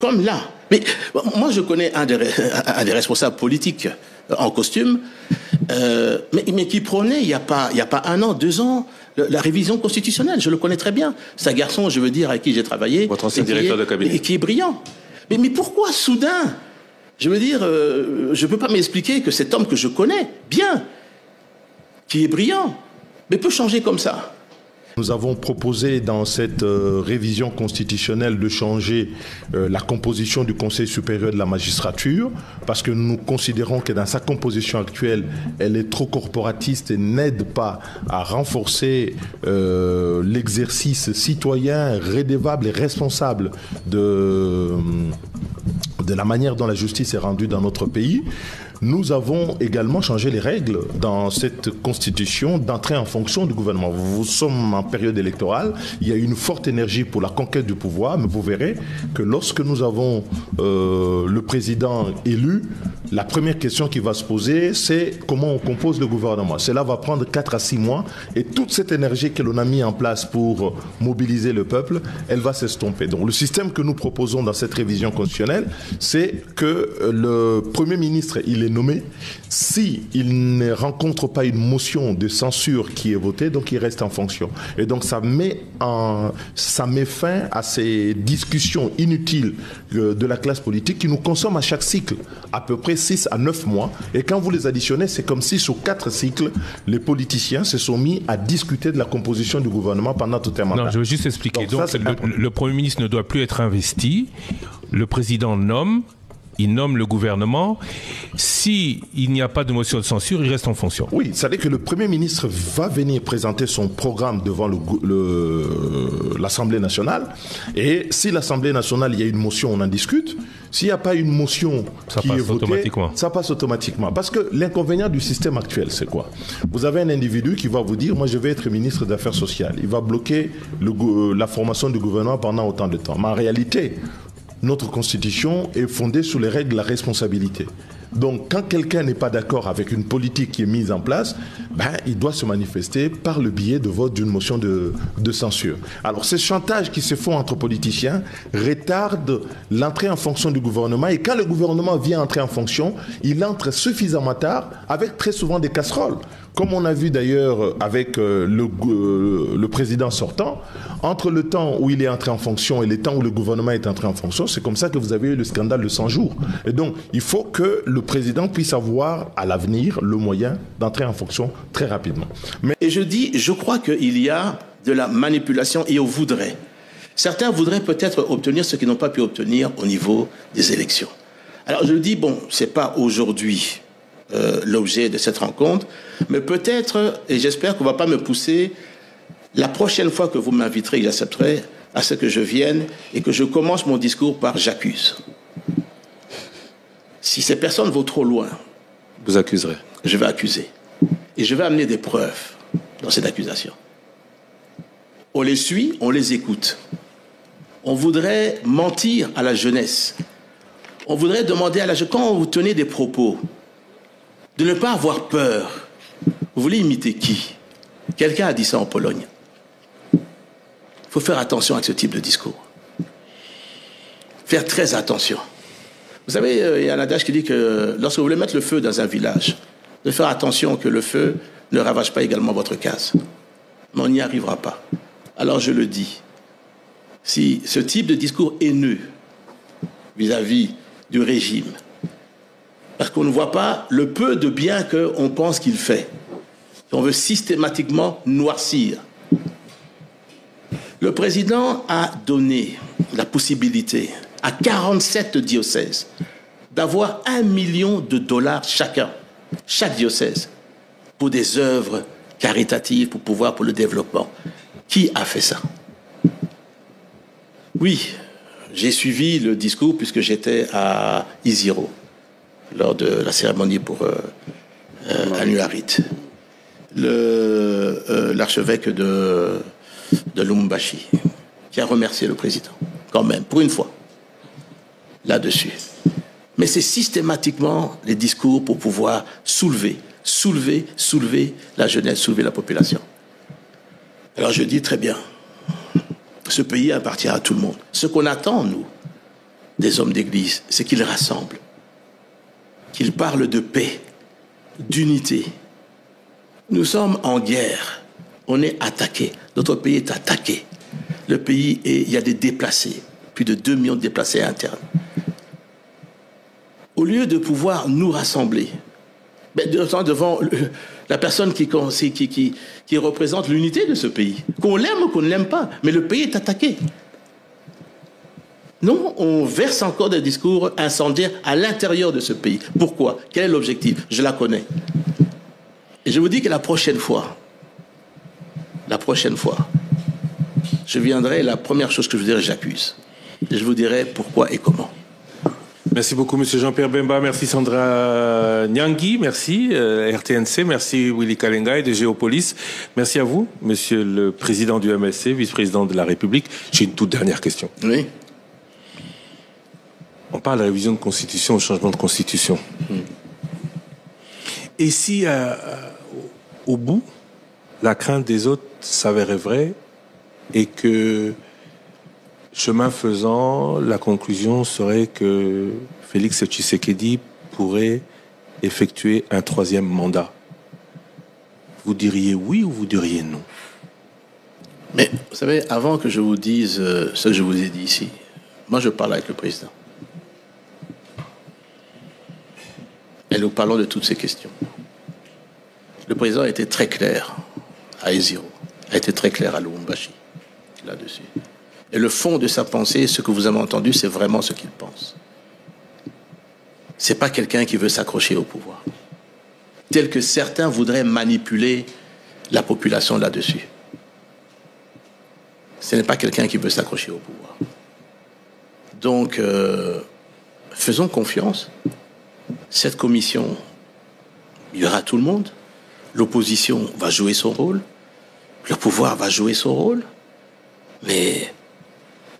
Comme là. Mais moi, je connais un des responsables politiques en costume, mais qui prônait, il n'y a pas 1 an, 2 ans, la révision constitutionnelle. Je le connais très bien. C'est un garçon, je veux dire, avec qui j'ai travaillé. Votre ancien directeur de cabinet. Et qui est brillant. Mais pourquoi soudain? Je veux dire, je ne peux pas m'expliquer que cet homme que je connais bien, qui est brillant, mais peut changer comme ça. Nous avons proposé dans cette révision constitutionnelle de changer la composition du Conseil supérieur de la magistrature parce que nous considérons que dans sa composition actuelle, elle est trop corporatiste et n'aide pas à renforcer l'exercice citoyen, redevable et responsable de la manière dont la justice est rendue dans notre pays. Nous avons également changé les règles dans cette constitution d'entrée en fonction du gouvernement. Nous sommes en période électorale, il y a une forte énergie pour la conquête du pouvoir, mais vous verrez que lorsque nous avons le président élu, la première question qui va se poser, c'est comment on compose le gouvernement. Cela va prendre 4 à 6 mois et toute cette énergie que l'on a mis en place pour mobiliser le peuple, elle va s'estomper. Donc le système que nous proposons dans cette révision constitutionnelle, c'est que le Premier ministre, il est nommé. S'il ne rencontre pas une motion de censure qui est votée, donc il reste en fonction. Et donc ça met fin à ces discussions inutiles de la classe politique qui nous consomment à chaque cycle à peu près 6 à 9 mois. Et quand vous les additionnez, c'est comme si sur 4 cycles, les politiciens se sont mis à discuter de la composition du gouvernement pendant tout un mandat. Non, je veux juste expliquer. Donc le Premier ministre ne doit plus être investi. Le président nomme. Il nomme le gouvernement. S'il n'y a pas de motion de censure, il reste en fonction. Oui, c'est-à-dire que le Premier ministre va venir présenter son programme devant l'Assemblée nationale. Et si l'Assemblée nationale, il y a une motion, on en discute. S'il n'y a pas une motion qui est votée, ça passe automatiquement. Parce que l'inconvénient du système actuel, c'est quoi? Vous avez un individu qui va vous dire, moi je vais être ministre des Affaires sociales. Il va bloquer la formation du gouvernement pendant autant de temps. Mais en réalité, notre constitution est fondée sur les règles de la responsabilité. Donc, quand quelqu'un n'est pas d'accord avec une politique qui est mise en place, il doit se manifester par le biais de vote d'une motion de censure. Alors, ces chantages qui se font entre politiciens retardent l'entrée en fonction du gouvernement. Et quand le gouvernement vient entrer en fonction, il entre suffisamment tard, avec très souvent des casseroles. Comme on a vu d'ailleurs avec le président sortant, entre le temps où il est entré en fonction et le temps où le gouvernement est entré en fonction, c'est comme ça que vous avez eu le scandale de 100 jours. Et donc, il faut que le président puisse avoir à l'avenir le moyen d'entrer en fonction très rapidement. Et je crois qu'il y a de la manipulation et on voudrait. Certains voudraient peut-être obtenir ce qu'ils n'ont pas pu obtenir au niveau des élections. Alors je dis, bon, c'est pas aujourd'hui l'objet de cette rencontre, mais peut-être, et j'espère qu'on ne va pas me pousser, la prochaine fois que vous m'inviterez, j'accepterai à ce que je vienne et que je commence mon discours par « j'accuse ». Si ces personnes vont trop loin, vous accuserez. Je vais accuser. Et je vais amener des preuves dans cette accusation. On les suit, on les écoute. On voudrait mentir à la jeunesse. On voudrait demander à la jeunesse, quand vous tenez des propos, de ne pas avoir peur. Vous voulez imiter qui? Quelqu'un a dit ça en Pologne. Il faut faire attention avec ce type de discours. Faire très attention. Vous savez, il y a un adage qui dit que lorsque vous voulez mettre le feu dans un village, de faire attention que le feu ne ravage pas également votre case. Mais on n'y arrivera pas. Alors je le dis, si ce type de discours haineux vis-à-vis du régime, parce qu'on ne voit pas le peu de bien qu'on pense qu'il fait, on veut systématiquement noircir. Le président a donné la possibilité à 47 diocèses d'avoir $1 million chacun, chaque diocèse, pour des œuvres caritatives, pour le développement. Qui a fait ça? Oui, j'ai suivi le discours puisque j'étais à Isiro lors de la cérémonie pour Anuarit. L'archevêque de Lubumbashi, qui a remercié le président, quand même, pour une fois, là-dessus. Mais c'est systématiquement les discours pour pouvoir soulever la jeunesse, soulever la population. Alors je dis très bien, ce pays appartient à tout le monde. Ce qu'on attend, nous, des hommes d'église, c'est qu'ils rassemblent, qu'ils parlent de paix, d'unité. Nous sommes en guerre, on est attaqué, notre pays est attaqué. Le pays, il y a des déplacés, plus de 2 millions de déplacés internes. Au lieu de pouvoir nous rassembler, devant la personne qui représente l'unité de ce pays, qu'on l'aime ou qu'on ne l'aime pas, mais le pays est attaqué. Non, on verse encore des discours incendiaires à l'intérieur de ce pays. Pourquoi? Quel est l'objectif? Je la connais. Et je vous dis que la prochaine fois, je viendrai, la première chose que je vous dirai, j'accuse. Et je vous dirai pourquoi et comment. Merci beaucoup, M. Jean-Pierre Bemba. Merci Sandra Nyangui. Merci RTNC. Merci Willy Kalenga de Géopolis. Merci à vous, Monsieur le Président du MSC, vice-président de la République. J'ai une toute dernière question. Oui. On parle de révision de constitution, de changement de constitution. Et si, au bout, la crainte des autres s'avérait vraie et que, chemin faisant, la conclusion serait que Félix Tshisekedi pourrait effectuer un 3e mandat, vous diriez oui ou vous diriez non? Mais, vous savez, avant que je vous dise ce que je vous ai dit ici, moi je parle avec le président. Et nous parlons de toutes ces questions. Le président a été très clair à Eziro, a été très clair à Lubumbashi, là-dessus. Et le fond de sa pensée, ce que vous avez entendu, c'est vraiment ce qu'il pense. C'est pas quelqu'un qui veut s'accrocher au pouvoir, tel que certains voudraient manipuler la population là-dessus. Ce n'est pas quelqu'un qui veut s'accrocher au pouvoir. Donc, faisons confiance. Cette commission, il y aura tout le monde. L'opposition va jouer son rôle. Le pouvoir va jouer son rôle. Mais,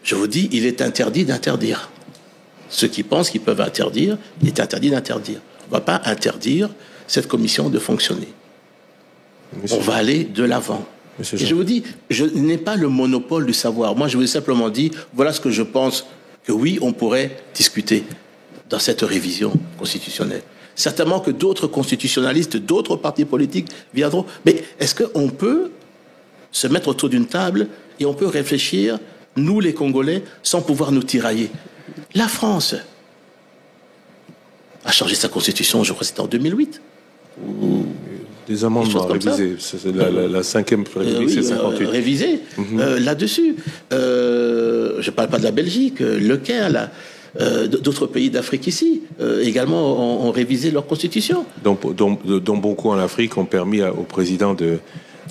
je vous dis, il est interdit d'interdire. Ceux qui pensent qu'ils peuvent interdire, il est interdit d'interdire. On ne va pas interdire cette commission de fonctionner. On va aller de l'avant. Et je vous dis, je n'ai pas le monopole du savoir. Moi, je vous ai simplement dit, voilà ce que je pense que oui, on pourrait discuter dans cette révision constitutionnelle. Certainement que d'autres constitutionnalistes, d'autres partis politiques viendront. Mais est-ce qu'on peut se mettre autour d'une table et on peut réfléchir, nous les Congolais, sans pouvoir nous tirailler? La France a changé sa constitution, je crois que c'était en 2008. Des amendements révisés. La 5e République, c'est 58. Révisés là-dessus. Je ne parle pas de la Belgique, le Caire, là. D'autres pays d'Afrique ici également ont révisé leur constitution. Dont beaucoup en Afrique ont permis au président de...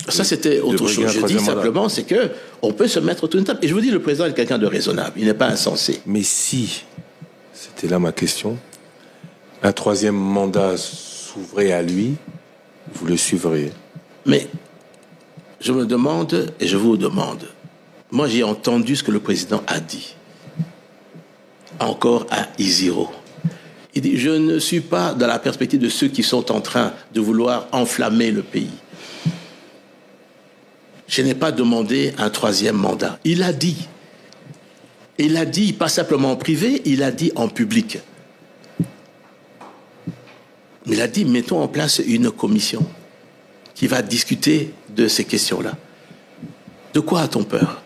Ça, c'était autre chose. Je dis simplement, c'est que on peut se mettre autour d'une table. Et je vous dis, le président est quelqu'un de raisonnable. Il n'est pas insensé. Mais si, c'était là ma question, un 3e mandat s'ouvrait à lui, vous le suivriez? Mais je me demande, et je vous demande, moi j'ai entendu ce que le président a dit. Encore à Iziro. Il dit, je ne suis pas dans la perspective de ceux qui sont en train de vouloir enflammer le pays. Je n'ai pas demandé un 3e mandat. Il a dit. Il a dit, pas simplement en privé, il a dit en public. Il a dit, mettons en place une commission qui va discuter de ces questions-là. De quoi a-t-on peur ?